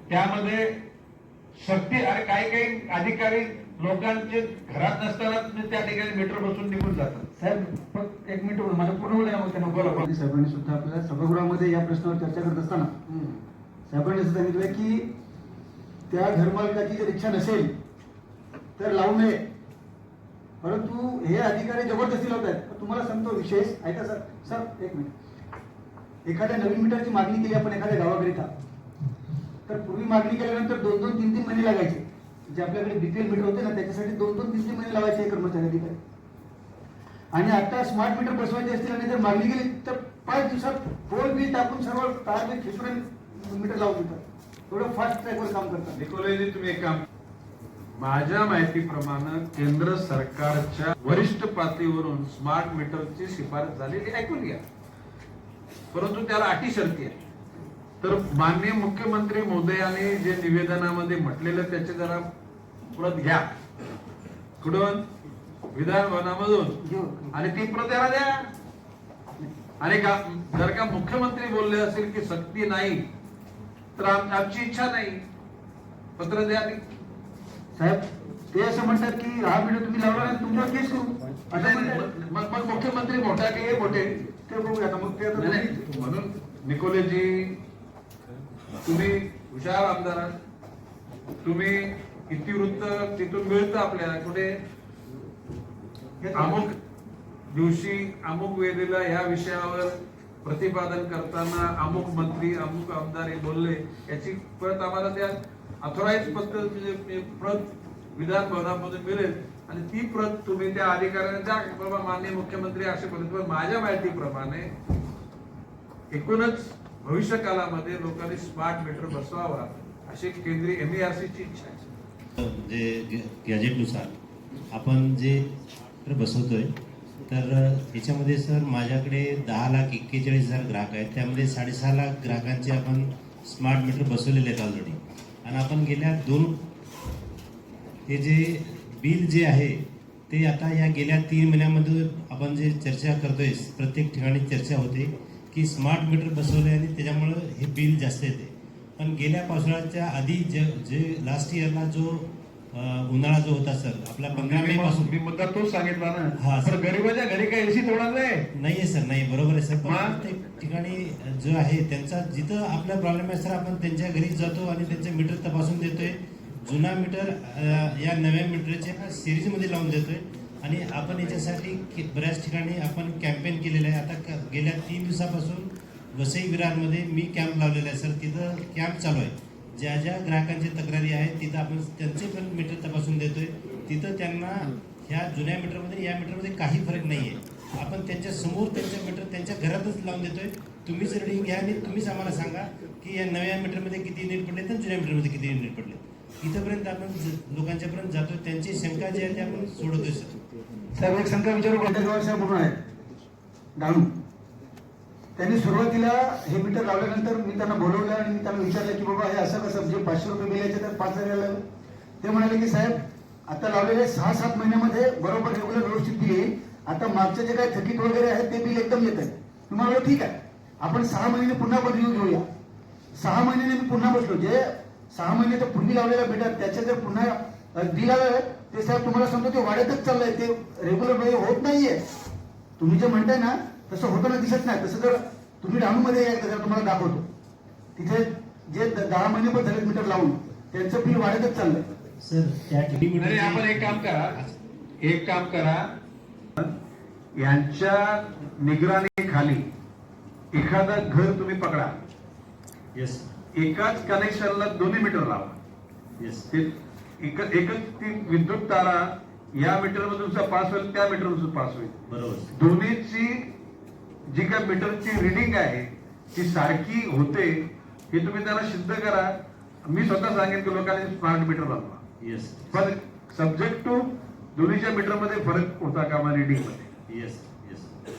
त्यामध्ये सक्ती आणि काही काही अधिकारी लोकांचे घरात नसताना त्या ठिकाणी मीटर बसून निघून जातात. साहेब फक्त एक मिनिट माझं पूर्ण बोलणं मग त्यांना बोला. साहेबांनी सुद्धा आपल्या सभागृहामध्ये या प्रश्नावर चर्चा करत असताना साहेबांनी असं सांगितलं की त्या घरमालकाची जर इच्छा नसेल तर लावू नये, परंतु हे अधिकारी जबरदस्ती लावत आहेत. तुम्हाला सांगतो विशेष ऐका सर. सर एक मिनिट, एखाद्या नवीन मीटरची मागणी केली आपण एखाद्या गावाकरिता, तर पूर्वी मागणी केल्यानंतर 2-2, 3-3 महिने लागायचे. जे आपल्याकडे बीपीएल मीटर होते ना त्याच्यासाठी 2-2, 3-3 महिने लावायचे हे कर्मचारी अधिकारी. आणि आता स्मार्ट मीटर बसवायचे असतील आणि जर मागणी केली तर 5 दिवसात पोल बिल टाकून सर्व तार बिल खेचून मीटर लावून देतात. एवढं फास्ट ट्रॅकवर काम करतात. निकोलेजी तुम्ही एक काम, माझ्या माहितीप्रमाणे केंद्र सरकारच्या वरिष्ठ पातळीवरून स्मार्ट मीटरची शिफारस झालेली ऐकून घ्या, परंतु त्याला अटी शर्ती आहे. तर माननीय मुख्यमंत्री महोदयाने जे निवेदनामध्ये म्हटलेलं त्याचे जरा प्रत घ्या कुठून, विधान भवनामधून, आणि ती प्रत त्याला द्या. आणि जर का मुख्यमंत्री बोलले असेल की सक्ती नाही तर आमची इच्छा नाही, पत्र द्या. साहेब ते असं म्हणतात की हा मीटर तुम्ही लावला नाही तुमच्यावर केस करू. मग मुख्यमंत्री मोठा की मोठे ते बघूया आता. मग ते म्हणून निकोलेजी तुम्ही हुशार आमदार आहात, तुम्ही इतिवृत्त तिथून मिळतं आपल्याला कुठे अमुक दिवशी अमुक वेळेला या विषयावर प्रतिपादन करताना अमुक मंत्री अमुक आमदार हे बोलले, याची प्रत आम्हाला त्या अथॉराइज पद्धत प्रत विधान भवनामधून मिळेल आणि ती प्रत तुम्ही त्या अधिकाऱ्यांना द्या. बाबा माननीय मुख्यमंत्री असे बोलत. माझ्या माहितीप्रमाणे एकूणच भविष्य काळामध्ये लोकांनी स्मार्ट मीटर बसवावा अशी केंद्रीय MERC ची इच्छा आहे. जे गॅजेटनुसार आपण जे बसवतोय तर याच्यामध्ये सर माझ्याकडे 10,41,000 ग्राहक आहेत. त्यामध्ये 6.5 लाख ग्राहकांचे आपण स्मार्ट मीटर बसवलेले आहेत ऑलरेडी. आणि आपण गेल्या 2 हे जे बिल जे आहे ते आता या गेल्या 3 महिन्यामध्ये आपण जे चर्चा करतोय, प्रत्येक ठिकाणी चर्चा होते की स्मार्ट मीटर बसवले आणि त्याच्यामुळं हे बिल जास्त येते. पण गेल्या पावसाळ्याच्या आधी जे लास्ट इयरला जो उन्हाळा जो होता सर आपला 15 मे पासून, मी मुद्दा तोच सांगितला ना. हा सर, गरीबाच्या घरी काही एसी तोडा नाहीये सर. नाही बरोबर आहे सर. प्रत्येक ठिकाणी जो आहे त्यांचा जिथं आपला प्रॉब्लेम आहे सर आपण त्यांच्या घरी जातो आणि त्यांचे मीटर तपासून देतोय. जुना मीटर या नव्या मीटरच्या सिरीजमध्ये लावून देतोय. आणि आपण याच्यासाठी बऱ्याच ठिकाणी आपण कॅम्पेन केलेलं आहे. आता गेल्या 3 दिवसापासून वसई विरारमध्ये मी कॅम्प लावलेला आहे सर. तिथं कॅम्प चालू आहे. ज्या ज्या ग्राहकांची तक्रारी आहेत तिथं आपण त्यांचे पण मीटर तपासून देतोय. तिथं त्यांना ह्या जुन्या मीटरमध्ये या मीटरमध्ये काही फरक नाही आहे. आपण त्यांच्या समोर त्यांचं मीटर त्यांच्या घरातच लावून देतोय. तुम्हीच रिडिंग घ्या आणि तुम्हीच आम्हाला सांगा की या नव्या मीटरमध्ये किती युनिट पडले तर जुन्या मीटरमध्ये किती युनिट पडले. इथंपर्यंत आपण लोकांच्यापर्यंत जातो. त्यांची शंका जी आहे ती आपण सोडवतोय सर. साहेब एक शंका विचारू. गोंडेगाव साहेब म्हणून आहेत डाणू, त्यांनी सुरुवातीला हे मीटर लावल्यानंतर मी त्यांना बोलवलं आणि मी त्यांना विचारलं की बाबा हे असं कसं, जे 500 रुपये बिल यायचे तर 5,000 लागलं. ते म्हणाले की साहेब आता लावलेले 6-7 महिन्यामध्ये बरोबर रेग्युलर व्यवस्थित बिल येईल. आता मागचे जे काही थकीत वगैरे आहेत ते बिल एकदम येत आहे. तुम्हाला ठीक आहे, आपण 6 महिने पुन्हा बदलून घेऊया. 6 महिन्याने मी पुन्हा बसलो. जे 6 महिने तर पूर्वी लावलेला मीटर त्याचे जर पुन्हा बिल आलं ते साहेब तुम्हाला सांगतो ते वाढतच चाललंय. ते रेग्युलर होत नाहीये. तुम्ही जे म्हणताय ना तसं होताना दिसत नाही. तसं जर तुम्ही डाणूमध्ये या जर तुम्हाला दाखवतो, तिथे जे 10 महिने पण झाले मीटर लावून त्यांचं बिल वाढतच चाललंय सर. त्या ठिकाणी आपण एक काम करा, यांच्या निगराणीखाली एखादं घर तुम्ही पकडा. येस. एकाच कनेक्शनला 2 मीटर लावा. येस. एकच ती विद्युत तारा या मीटर मधून पास होईल त्या मीटर मधून पास होईल. बरोबर. दोन्हीची जी काय मीटरची रिडिंग आहे ती सारखी होते हे तुम्ही त्याला सिद्ध करा. मी स्वतः सांगेन की लोकांनी स्मार्ट मीटर लावा. येस. पण सब्जेक्ट टू दोन्हीच्या मीटरमध्ये फरक होता कामा रिडिंग मध्ये. येस.